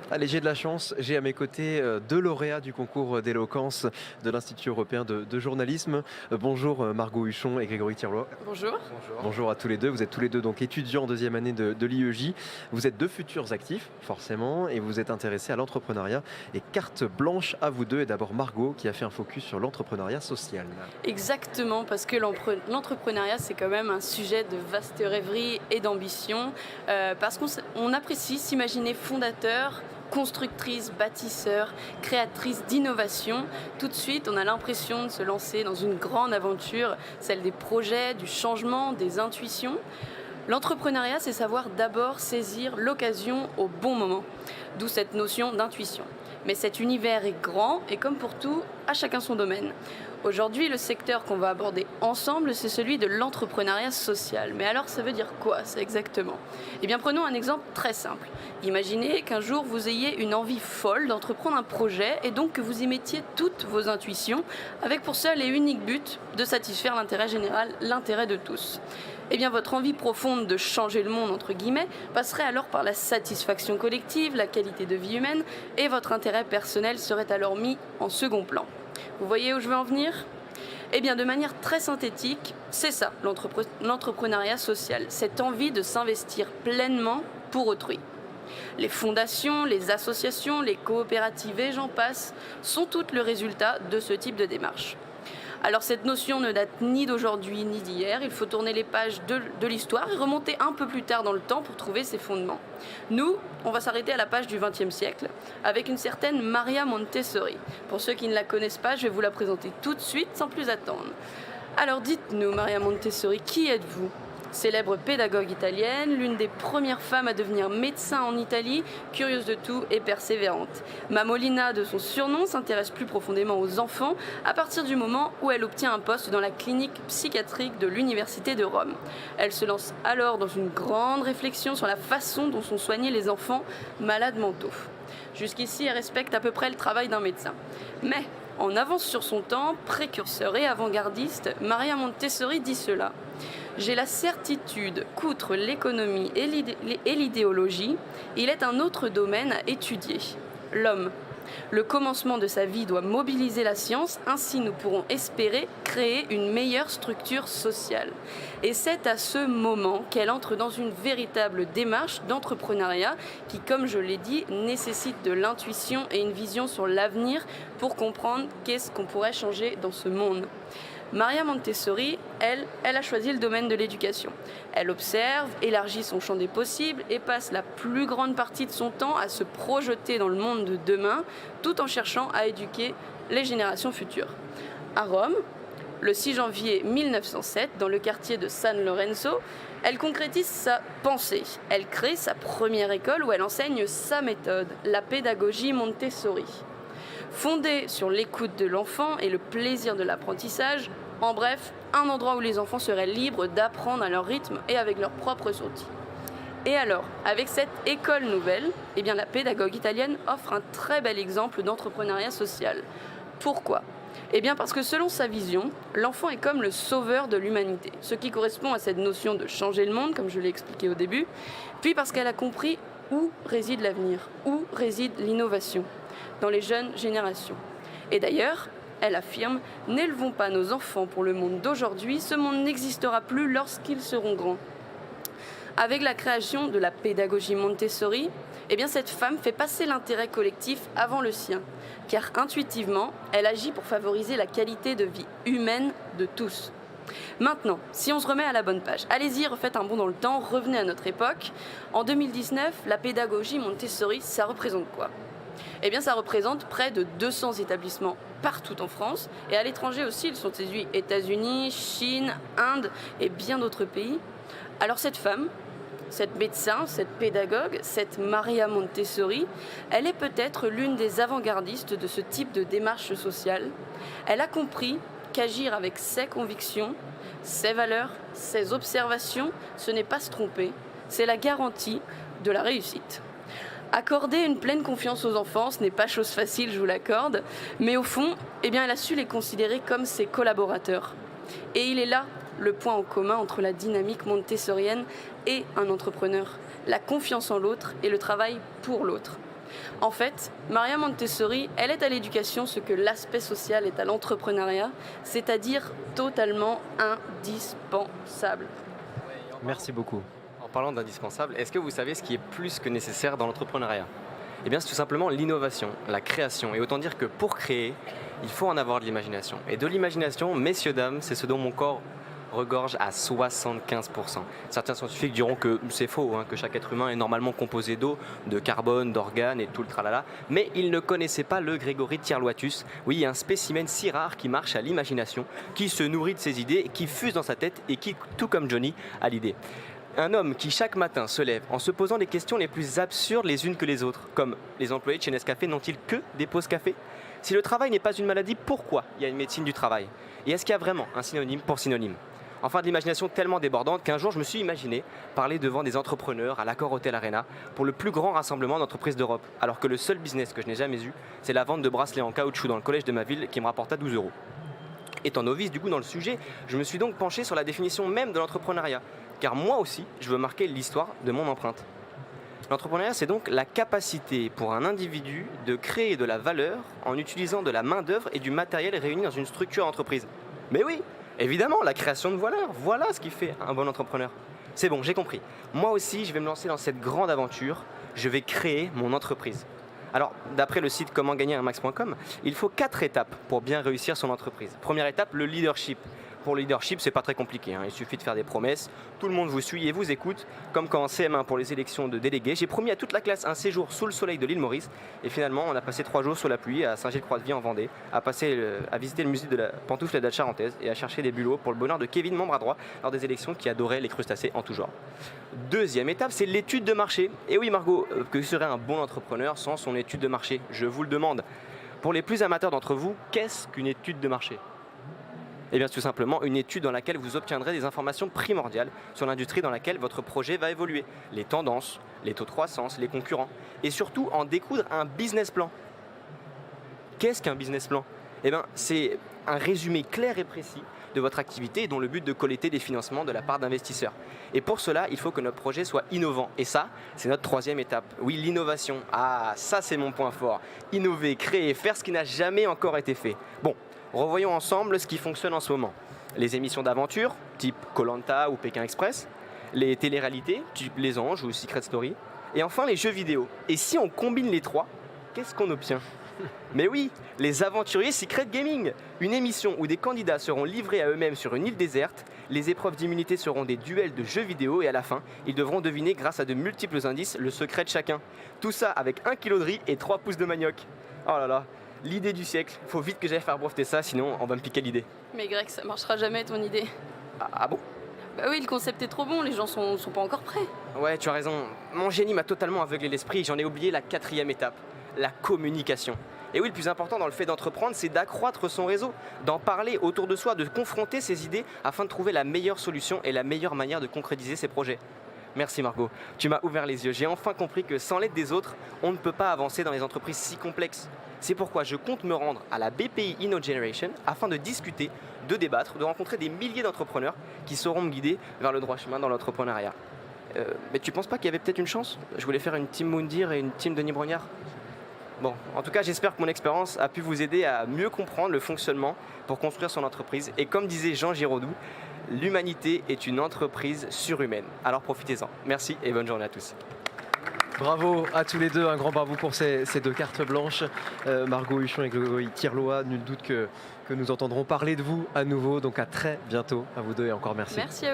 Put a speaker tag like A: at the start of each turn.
A: Allez, j'ai de la chance. J'ai à mes côtés deux lauréats du concours d'éloquence de l'Institut européen de journalisme. Bonjour Margot Huchon et Grégory Tirlois.
B: Bonjour.
A: Bonjour à tous les deux. Vous êtes tous les deux donc étudiants en deuxième année de l'IEJ. Vous êtes deux futurs actifs, forcément, et vous êtes intéressés à l'entrepreneuriat. Et carte blanche à vous deux. Et d'abord Margot qui a fait un focus sur l'entrepreneuriat social.
B: Exactement, parce que l'entrepreneuriat, c'est quand même un sujet de vaste rêverie et d'ambition, parce qu'on apprécie s'imaginer fondateur, constructrice, bâtisseur, créatrice d'innovation. Tout de suite, on a l'impression de se lancer dans une grande aventure, celle des projets, du changement, des intuitions. L'entrepreneuriat, c'est savoir d'abord saisir l'occasion au bon moment, d'où cette notion d'intuition. Mais cet univers est grand et comme pour tout, à chacun son domaine. Aujourd'hui, le secteur qu'on va aborder ensemble, c'est celui de l'entrepreneuriat social. Mais alors, ça veut dire quoi, ça exactement? Eh bien, prenons un exemple très simple. Imaginez qu'un jour, vous ayez une envie folle d'entreprendre un projet et donc que vous y mettiez toutes vos intuitions avec pour seul et unique but de satisfaire l'intérêt général, l'intérêt de tous. Eh bien, votre envie profonde de changer le monde, entre guillemets, passerait alors par la satisfaction collective, la qualité de vie humaine, et votre intérêt personnel serait alors mis en second plan. Vous voyez où je veux en venir? Eh bien, de manière très synthétique, c'est ça, l'entrepreneuriat social, cette envie de s'investir pleinement pour autrui. Les fondations, les associations, les coopératives et j'en passe sont toutes le résultat de ce type de démarche. Alors cette notion ne date ni d'aujourd'hui ni d'hier, il faut tourner les pages de l'histoire et remonter un peu plus tard dans le temps pour trouver ses fondements. Nous, on va s'arrêter à la page du XXe siècle avec une certaine Maria Montessori. Pour ceux qui ne la connaissent pas, je vais vous la présenter tout de suite sans plus attendre. Alors dites-nous, Maria Montessori, qui êtes-vous? Célèbre pédagogue italienne, l'une des premières femmes à devenir médecin en Italie, curieuse de tout et persévérante. Mamolina, de son surnom, s'intéresse plus profondément aux enfants à partir du moment où elle obtient un poste dans la clinique psychiatrique de l'Université de Rome. Elle se lance alors dans une grande réflexion sur la façon dont sont soignés les enfants malades mentaux. Jusqu'ici, elle respecte à peu près le travail d'un médecin. Mais, en avance sur son temps, précurseur et avant-gardiste, Maria Montessori dit cela. J'ai la certitude qu'outre l'économie et l'idéologie, il est un autre domaine à étudier, l'homme. Le commencement de sa vie doit mobiliser la science, ainsi nous pourrons espérer créer une meilleure structure sociale. Et c'est à ce moment qu'elle entre dans une véritable démarche d'entrepreneuriat qui, comme je l'ai dit, nécessite de l'intuition et une vision sur l'avenir pour comprendre qu'est-ce qu'on pourrait changer dans ce monde. Maria Montessori, elle a choisi le domaine de l'éducation. Elle observe, élargit son champ des possibles et passe la plus grande partie de son temps à se projeter dans le monde de demain, tout en cherchant à éduquer les générations futures. À Rome, le 6 janvier 1907, dans le quartier de San Lorenzo, elle concrétise sa pensée. Elle crée sa première école où elle enseigne sa méthode, la pédagogie Montessori. Fondée sur l'écoute de l'enfant et le plaisir de l'apprentissage, en bref, un endroit où les enfants seraient libres d'apprendre à leur rythme et avec leurs propres outils. Et alors, avec cette école nouvelle, eh bien, la pédagogue italienne offre un très bel exemple d'entrepreneuriat social. Pourquoi? Eh bien parce que selon sa vision, l'enfant est comme le sauveur de l'humanité, ce qui correspond à cette notion de changer le monde, comme je l'ai expliqué au début, puis parce qu'elle a compris où réside l'avenir, où réside l'innovation, dans les jeunes générations. Et d'ailleurs, elle affirme « N'élevons pas nos enfants pour le monde d'aujourd'hui, ce monde n'existera plus lorsqu'ils seront grands ». Avec la création de la pédagogie Montessori, eh bien cette femme fait passer l'intérêt collectif avant le sien, car intuitivement, elle agit pour favoriser la qualité de vie humaine de tous. Maintenant, si on se remet à la bonne page, allez-y, refaites un bond dans le temps, revenez à notre époque. En 2019, la pédagogie Montessori, ça représente quoi? Eh bien, ça représente près de 200 établissements partout en France et à l'étranger aussi, ils sont États-Unis, Chine, Inde et bien d'autres pays. Alors cette femme, cette médecin, cette pédagogue, cette Maria Montessori, elle est peut-être l'une des avant-gardistes de ce type de démarche sociale. Elle a compris qu'agir avec ses convictions, ses valeurs, ses observations, ce n'est pas se tromper, c'est la garantie de la réussite. Accorder une pleine confiance aux enfants, ce n'est pas chose facile, je vous l'accorde, mais au fond, eh bien, elle a su les considérer comme ses collaborateurs. Et il est là le point en commun entre la dynamique montessorienne et un entrepreneur, la confiance en l'autre et le travail pour l'autre. En fait, Maria Montessori, elle est à l'éducation ce que l'aspect social est à l'entrepreneuriat, c'est-à-dire totalement indispensable.
A: Merci beaucoup.
C: En parlant d'indispensable, est-ce que vous savez ce qui est plus que nécessaire dans l'entrepreneuriat? Eh bien, c'est tout simplement l'innovation, la création. Et autant dire que pour créer, il faut en avoir de l'imagination. Et de l'imagination, messieurs, dames, c'est ce dont mon corps regorge à 75%. Certains scientifiques diront que c'est faux, que chaque être humain est normalement composé d'eau, de carbone, d'organes et tout le tralala. Mais ils ne connaissaient pas le Grégory Tierloitus. Oui, un spécimen si rare qui marche à l'imagination, qui se nourrit de ses idées, qui fuse dans sa tête et qui, tout comme Johnny, a l'idée. Un homme qui chaque matin se lève en se posant les questions les plus absurdes les unes que les autres, comme les employés de chez Nescafé n'ont-ils que des pauses café? Si le travail n'est pas une maladie, pourquoi il y a une médecine du travail? Et est-ce qu'il y a vraiment un synonyme pour synonyme? Enfin, de l'imagination tellement débordante qu'un jour je me suis imaginé parler devant des entrepreneurs à l'Accor Hotel Arena pour le plus grand rassemblement d'entreprises d'Europe, alors que le seul business que je n'ai jamais eu, c'est la vente de bracelets en caoutchouc dans le collège de ma ville qui me rapporta 12 euros. Étant novice du coup dans le sujet, je me suis donc penché sur la définition même de l'entrepreneuriat, car moi aussi, je veux marquer l'histoire de mon empreinte. L'entrepreneuriat, c'est donc la capacité pour un individu de créer de la valeur en utilisant de la main-d'œuvre et du matériel réunis dans une structure d'entreprise. Mais oui, évidemment, la création de valeur, voilà ce qui fait un bon entrepreneur. C'est bon, j'ai compris. Moi aussi, je vais me lancer dans cette grande aventure. Je vais créer mon entreprise. Alors, d'après le site commentgagneurmax.com, il faut 4 étapes pour bien réussir son entreprise. Première étape, le leadership. Pour le leadership, c'est pas très compliqué, il suffit de faire des promesses, tout le monde vous suit et vous écoute, comme quand en CM1 pour les élections de délégués, j'ai promis à toute la classe un séjour sous le soleil de l'île Maurice, et finalement on a passé 3 jours sous la pluie à Saint-Gilles-Croix-de-Vie en Vendée, à visiter le musée de la pantoufle et de la Charentaise et à chercher des bulots pour le bonheur de Kevin, mon bras droit, lors des élections qui adorait les crustacés en tout genre. Deuxième étape, c'est l'étude de marché. Et oui Margot, que serait un bon entrepreneur sans son étude de marché? Je vous le demande. Pour les plus amateurs d'entre vous, qu'est-ce qu'une étude de marché? Eh bien, tout simplement une étude dans laquelle vous obtiendrez des informations primordiales sur l'industrie dans laquelle votre projet va évoluer, les tendances, les taux de croissance, les concurrents, et surtout en découdre un business plan. Qu'est-ce qu'un business plan? Eh bien, c'est un résumé clair et précis de votre activité dont le but de collecter des financements de la part d'investisseurs. Et pour cela, il faut que notre projet soit innovant. Et ça, c'est notre troisième étape. Oui, l'innovation. Ah, ça c'est mon point fort. Innover, créer, faire ce qui n'a jamais encore été fait. Bon. Revoyons ensemble ce qui fonctionne en ce moment. Les émissions d'aventure, type koh-Lanta ou Pékin Express, les téléréalités, type Les Anges ou Secret Story, et enfin les jeux vidéo. Et si on combine les trois, qu'est-ce qu'on obtient? Mais oui, les aventuriers Secret Gaming, une émission où des candidats seront livrés à eux-mêmes sur une île déserte, les épreuves d'immunité seront des duels de jeux vidéo et à la fin, ils devront deviner grâce à de multiples indices le secret de chacun. Tout ça avec 1 kg de riz et 3 pouces de manioc. Oh là là, l'idée du siècle, faut vite que j'aille faire breveter ça, sinon on va me piquer l'idée.
B: Mais Greg, ça marchera jamais ton idée.
C: Ah bon?
B: Bah oui, le concept est trop bon, les gens sont pas encore prêts.
C: Ouais, tu as raison. Mon génie m'a totalement aveuglé l'esprit, j'en ai oublié la 4e étape, la communication. Et oui, le plus important dans le fait d'entreprendre, c'est d'accroître son réseau, d'en parler autour de soi, de confronter ses idées afin de trouver la meilleure solution et la meilleure manière de concrétiser ses projets. Merci Margot, tu m'as ouvert les yeux. J'ai enfin compris que sans l'aide des autres, on ne peut pas avancer dans les entreprises si complexes. C'est pourquoi je compte me rendre à la BPI InnoGeneration afin de discuter, de débattre, de rencontrer des milliers d'entrepreneurs qui sauront me guider vers le droit chemin dans l'entrepreneuriat. Mais tu penses pas qu'il y avait peut-être une chance? Je voulais faire une team Moundir et une team Denis Brognard. Bon, en tout cas, j'espère que mon expérience a pu vous aider à mieux comprendre le fonctionnement pour construire son entreprise. Et comme disait Jean Giraudoux, l'humanité est une entreprise surhumaine. Alors profitez-en. Merci et bonne journée à tous.
A: Bravo à tous les deux, un grand bravo pour ces 2 cartes blanches. Margot Huchon et Grégory Tierlois, nul doute que nous entendrons parler de vous à nouveau. Donc à très bientôt à vous deux et encore merci.
B: Merci à vous.